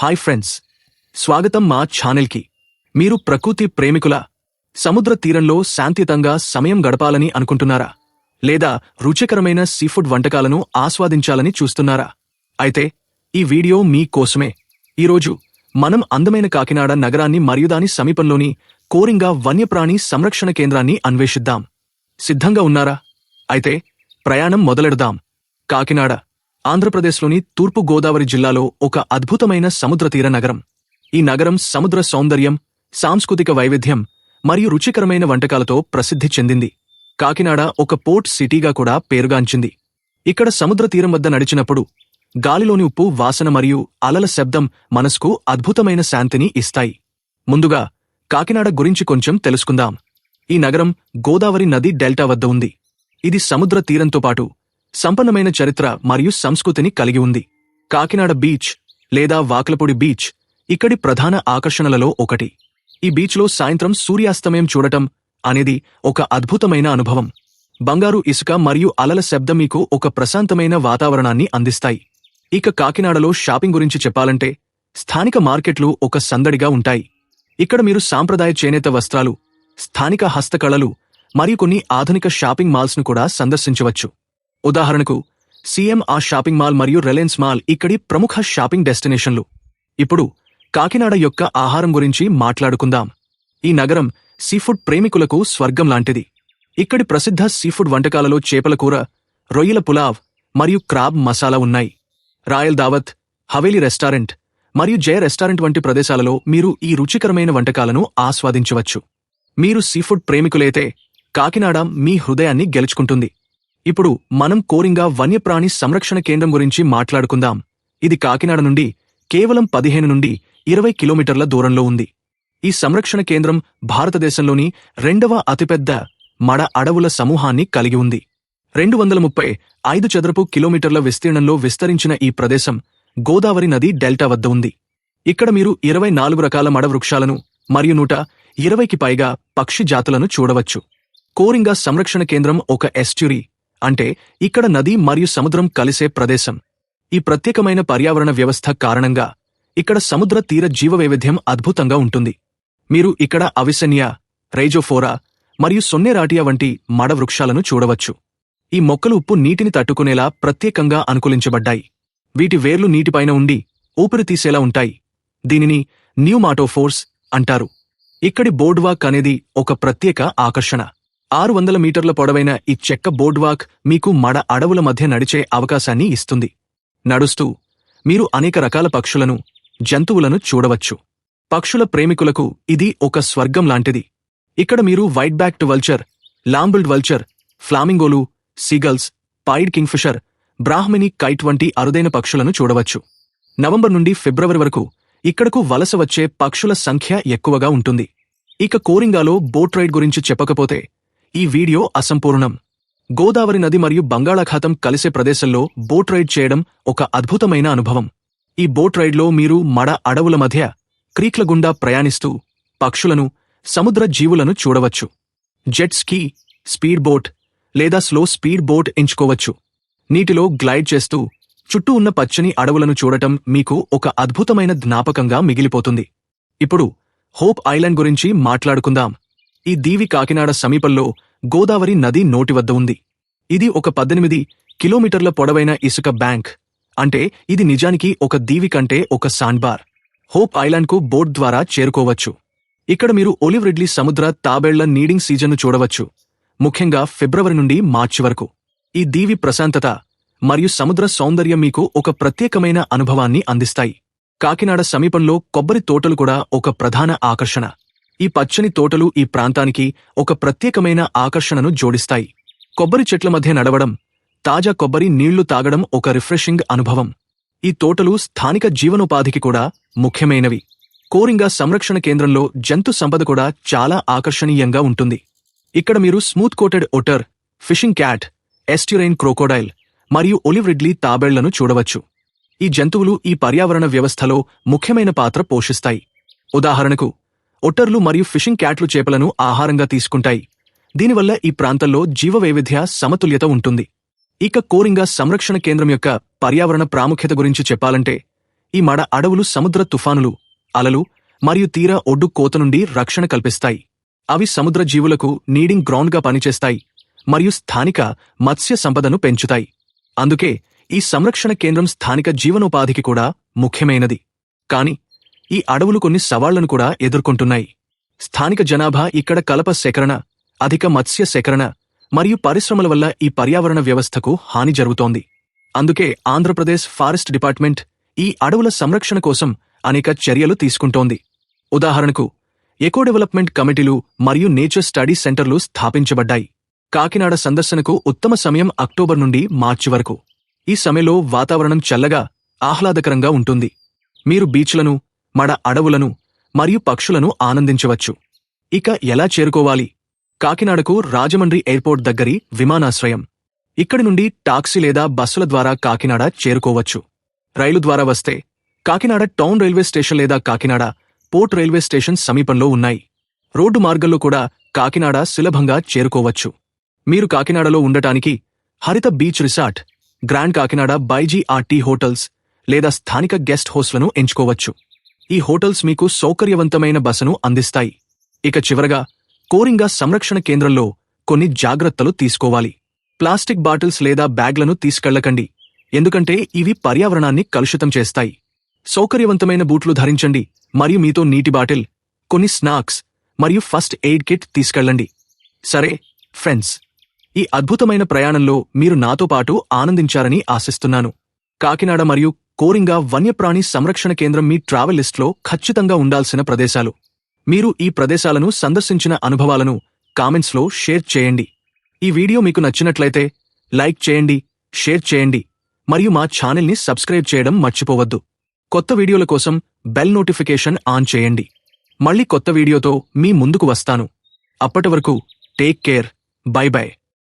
Hi friends, స్వాగతం మా ఛానల్కి. మీరు ప్రకృతి ప్రేమికుల సముద్ర తీరంలో శాంతియుతంగా సమయం గడపాలని అనుకుంటున్నారా? లేదా రుచికరమైన సీఫుడ్ వంటకాలను ఆస్వాదించాలని చూస్తున్నారా? అయితే ఈ వీడియో మీ కోసమే. ఈరోజు మనం అందమైన కాకినాడ నగరాన్ని మరియు దాని సమీపంలోని కోరింగా వన్యప్రాణి సంరక్షణ కేంద్రాన్ని అన్వేషిద్దాం. సిద్ధంగా ఉన్నారా? అయితే ప్రయాణం మొదలెడదాం. కాకినాడ ఆంధ్రప్రదేశ్లోని తూర్పు గోదావరి జిల్లాలో ఒక అద్భుతమైన సముద్రతీర నగరం. ఈ నగరం సముద్ర సౌందర్యం, సాంస్కృతిక వైవిధ్యం మరియు రుచికరమైన వంటకాలతో ప్రసిద్ధి చెందింది. కాకినాడ ఒక పోర్ట్ సిటీగా కూడా పేరుగాంచింది. ఇక్కడ సముద్ర తీరం వద్ద నడిచినప్పుడు గాలిలోని ఉప్పు వాసన మరియు అలల శబ్దం మనసుకు అద్భుతమైన శాంతిని ఇస్తాయి. ముందుగా కాకినాడ గురించి కొంచెం తెలుసుకుందాం. ఈ నగరం గోదావరి నది డెల్టా వద్ద ఉంది. ఇది సముద్ర తీరంతో పాటు సంపన్నమైన చరిత్ర మరియు సంస్కృతిని కలిగి ఉంది. కాకినాడ బీచ్ లేదా వాకలపూడి బీచ్ ఇక్కడి ప్రధాన ఆకర్షణలలో ఒకటి. ఈ బీచ్లో సాయంత్రం సూర్యాస్తమయం చూడటం అనేది ఒక అద్భుతమైన అనుభవం. బంగారు ఇసుక మరియు అలల శబ్దం మీకు ఒక ప్రశాంతమైన వాతావరణాన్ని అందిస్తాయి. ఇక కాకినాడలో షాపింగ్ గురించి చెప్పాలంటే స్థానిక మార్కెట్లు ఒక సందడిగా ఉంటాయి. ఇక్కడ మీరు సాంప్రదాయ చేనేత వస్త్రాలు, స్థానిక హస్తకళలు మరియు కొన్ని ఆధునిక షాపింగ్ మాల్స్ను కూడా సందర్శించవచ్చు. ఉదాహరణకు సిఎంఆర్ షాపింగ్ మాల్ మరియు రిలయన్స్ మాల్ ఇక్కడి ప్రముఖ షాపింగ్ డెస్టినేషన్లు. ఇప్పుడు కాకినాడ యొక్క ఆహారం గురించి మాట్లాడుకుందాం. ఈ నగరం సీఫుడ్ ప్రేమికులకు స్వర్గం లాంటిది. ఇక్కడి ప్రసిద్ధ సీఫుడ్ వంటకాలలో చేపల కూర, రొయ్యల పులావ్ మరియు క్రాబ్ మసాలా ఉన్నాయి. రాయల్ దావత్, హవేలీ రెస్టారెంట్ మరియు జయ రెస్టారెంట్ వంటి ప్రదేశాలలో మీరు ఈ రుచికరమైన వంటకాలను ఆస్వాదించవచ్చు. మీరు సీఫుడ్ ప్రేమికులైతే కాకినాడ మీ హృదయాన్ని గెలుచుకుంటుంది. ఇప్పుడు మనం కోరింగా వన్యప్రాణి సంరక్షణ కేంద్రం గురించి మాట్లాడుకుందాం. ఇది కాకినాడ నుండి కేవలం 15 నుండి 20 కిలోమీటర్ల దూరంలో ఉంది. ఈ సంరక్షణ కేంద్రం భారతదేశంలోని 2వ అతిపెద్ద మడ అడవుల సమూహాన్ని కలిగి ఉంది. 235 చదరపు కిలోమీటర్ల విస్తీర్ణంలో విస్తరించిన ఈ ప్రదేశం గోదావరి నది డెల్టా వద్ద ఉంది. ఇక్కడ మీరు 24 రకాల మడ వృక్షాలను మరియు 120కి పైగా పక్షి జాతులను చూడవచ్చు. కోరింగా సంరక్షణ కేంద్రం ఒక ఎస్ట్యూరీ, అంటే ఇక్కడ నది మరియు సముద్రం కలిసే ప్రదేశం. ఈ ప్రత్యేకమైన పర్యావరణ వ్యవస్థ కారణంగా ఇక్కడ సముద్ర తీర జీవవైవిధ్యం అద్భుతంగా ఉంటుంది. మీరు ఇక్కడ అవిసెనియా, రైజోఫోరా మరియు సొన్నెరాటియా వంటి మడ వృక్షాలను చూడవచ్చు. ఈ మొక్కలు ఉప్పు నీటిని తట్టుకునేలా ప్రత్యేకంగా అనుకూలించబడ్డాయి. వీటి వేర్లు నీటిపైన ఉండి ఊపిరి తీసేలా ఉంటాయి. దీనిని న్యూమాటోఫోర్స్ అంటారు. ఇక్కడి బోర్డ్వాక్ అనేది ఒక ప్రత్యేక ఆకర్షణ. 600 మీటర్ల పొడవైన ఈ చెక్క బోర్డ్వాక్ మీకు మడ అడవుల మధ్య నడిచే అవకాశాన్ని ఇస్తుంది. నడుస్తూ మీరు అనేక రకాల పక్షులను, జంతువులను చూడవచ్చు. పక్షుల ప్రేమికులకు ఇది ఒక స్వర్గం లాంటిది. ఇక్కడ మీరు white backed vulture, long billed vulture, ఫ్లామింగోలు, seagulls, pied kingfisher, Brahminy kite వంటి అరుదైన పక్షులను చూడవచ్చు. నవంబర్ నుండి ఫిబ్రవరి వరకు ఇక్కడకు వలస వచ్చే పక్షుల సంఖ్య ఎక్కువగా ఉంటుంది. ఇక కోరింగాలో బోట్ రైడ్ గురించి చెప్పకపోతే ఈ వీడియో అసంపూర్ణం. గోదావరి నది మరియు బంగాళాఖాతం కలిసే ప్రదేశంలో బోట్ రైడ్ చేయడం ఒక అద్భుతమైన అనుభవం. ఈ బోట్ రైడ్లో మీరు మడ అడవుల మధ్య క్రీక్ల గుండా ప్రయాణిస్తూ పక్షులను, సముద్ర జీవులను చూడవచ్చు. జెట్ స్కీ, స్పీడ్ బోట్ లేదా స్లో స్పీడ్ బోట్ ఎంచుకోవచ్చు. నీటిలో గ్లైడ్ చేస్తూ చుట్టూ ఉన్న పచ్చని అడవులను చూడటం మీకు ఒక అద్భుతమైన జ్ఞాపకంగా మిగిలిపోతుంది. ఇప్పుడు హోప్ ఐలాండ్ గురించి మాట్లాడుకుందాం. ఈ దీవి కాకినాడ సమీపంలో గోదావరి నది నోటి వద్ద ఉంది. ఇది ఒక 18 కిలోమీటర్ల పొడవైన ఇసుక బ్యాంక్. అంటే ఇది నిజానికి ఒక దీవి కంటే ఒక సాండ్బార్. హోప్ ఐలాండ్కు బోట్ ద్వారా చేరుకోవచ్చు. ఇక్కడ మీరు ఒలివ్ రిడ్లీ సముద్ర తాబేళ్ల నీడింగ్ సీజన్ను చూడవచ్చు, ముఖ్యంగా ఫిబ్రవరి నుండి మార్చి వరకు. ఈ దీవి ప్రశాంతత మరియు సముద్ర సౌందర్యం మీకు ఒక ప్రత్యేకమైన అనుభవాన్ని అందిస్తాయి. కాకినాడ సమీపంలో కొబ్బరి తోటలు కూడా ఒక ప్రధాన ఆకర్షణ. ఈ పచ్చని తోటలు ఈ ప్రాంతానికి ఒక ప్రత్యేకమైన ఆకర్షణను జోడిస్తాయి. కొబ్బరి చెట్ల మధ్య నడవడం, తాజా కొబ్బరి నీళ్లు తాగడం ఒక రిఫ్రెషింగ్ అనుభవం. ఈ తోటలు స్థానిక జీవనోపాధికి కూడా ముఖ్యమైనవి. కోరింగా సంరక్షణ కేంద్రంలో జంతు సంపద కూడా చాలా ఆకర్షణీయంగా ఉంటుంది. ఇక్కడ మీరు smooth coated otter, fishing cat, estuarine crocodile మరియు ఒలివ్ రిడ్లీ తాబేళ్లను చూడవచ్చు. ఈ జంతువులు ఈ పర్యావరణ వ్యవస్థలో ముఖ్యమైన పాత్ర పోషిస్తాయి. ఉదాహరణకు ఒట్టర్లు మరియు ఫిషింగ్ క్యాట్లు చేపలను ఆహారంగా తీసుకుంటాయి. దీనివల్ల ఈ ప్రాంతంలో జీవవైవిధ్య సమతుల్యత ఉంటుంది. ఇక కోరింగా సంరక్షణ కేంద్రం యొక్క పర్యావరణ ప్రాముఖ్యత గురించి చెప్పాలంటే ఈ మడ అడవులు సముద్ర తుఫానులు, అలలు మరియు తీర ఒడ్డు కోత నుండి రక్షణ కల్పిస్తాయి. అవి సముద్ర జీవులకు నీడింగ్ గ్రౌండ్గా పనిచేస్తాయి మరియు స్థానిక మత్స్య సంపదను పెంచుతాయి. అందుకే ఈ సంరక్షణ కేంద్రం స్థానిక జీవనోపాధికి కూడా ముఖ్యమైనది. కాని ఈ అడవులు కొన్ని సవాళ్లను కూడా ఎదుర్కొంటున్నాయి. స్థానిక జనాభా ఇక్కడ కలప సేకరణ, అధిక మత్స్య సేకరణ మరియు పరిశ్రమల వల్ల ఈ పర్యావరణ వ్యవస్థకు హాని జరుగుతోంది. అందుకే ఆంధ్రప్రదేశ్ ఫారెస్ట్ డిపార్ట్మెంట్ ఈ అడవుల సంరక్షణ కోసం అనేక చర్యలు తీసుకుంటోంది. ఉదాహరణకు ఎకో డెవలప్మెంట్ కమిటీలు మరియు నేచర్ స్టడీ సెంటర్లు స్థాపించబడ్డాయి. కాకినాడ సందర్శనకు ఉత్తమ సమయం అక్టోబర్ నుండి మార్చి వరకు. ఈ సమయంలో వాతావరణం చల్లగా, ఆహ్లాదకరంగా ఉంటుంది. మీరు బీచ్లను, మడ అడవులను మరియు పక్షులను ఆనందించవచ్చు. ఇక ఎలా చేరుకోవాలి? కాకినాడకు రాజమండ్రి ఎయిర్పోర్ట్ దగ్గరి విమానాశ్రయం. ఇక్కడి నుండి టాక్సీ లేదా బస్సుల ద్వారా కాకినాడ చేరుకోవచ్చు. రైలు ద్వారా వస్తే కాకినాడ టౌన్ రైల్వే స్టేషన్ లేదా కాకినాడ పోర్ట్ రైల్వే స్టేషన్ సమీపంలో ఉన్నాయి. రోడ్డు మార్గంలో కూడా కాకినాడ సులభంగా చేరుకోవచ్చు. మీరు కాకినాడలో ఉండటానికి Haritha beach resort, grand Kakinada by GRT hotels లేదా స్థానిక గెస్ట్ హౌస్లను ఎంచుకోవచ్చు. ఈ హోటల్స్ మీకు సౌకర్యవంతమైన బసను అందిస్తాయి. ఇక చివరగా కోరింగా సంరక్షణ కేంద్రంలో కొన్ని జాగ్రత్తలు తీసుకోవాలి. ప్లాస్టిక్ బాటిల్స్ లేదా బ్యాగ్లను తీసుకెళ్లకండి, ఎందుకంటే ఇవి పర్యావరణాన్ని కలుషితం చేస్తాయి. సౌకర్యవంతమైన బూట్లు ధరించండి మరియు మీతో నీటి బాటిల్, కొన్ని స్నాక్స్ మరియు ఫస్ట్ ఎయిడ్ కిట్ తీసుకెళ్లండి. సరే ఫ్రెండ్స్, ఈ అద్భుతమైన ప్రయాణంలో మీరు నాతో పాటు ఆనందించారని ఆశిస్తున్నాను. కాకినాడ మరియు కోరింగా వన్యప్రాణి సంరక్షణ కేంద్రం మీ ట్రావెల్ లిస్ట్లో ఖచ్చితంగా ఉండాల్సిన ప్రదేశాలు. మీరు ఈ ప్రదేశాలను సందర్శించిన అనుభవాలను కామెంట్స్లో షేర్ చేయండి. ఈ వీడియో మీకు నచ్చినట్లయితే లైక్ చేయండి, షేర్ చేయండి మరియు మా ఛానల్ని సబ్స్క్రైబ్ చేయడం మర్చిపోవద్దు. కొత్త వీడియోల కోసం బెల్ నోటిఫికేషన్ ఆన్ చేయండి. మళ్ళీ కొత్త వీడియోతో మీ ముందుకు వస్తాను. అప్పటి వరకు టేక్ కేర్, బై బై.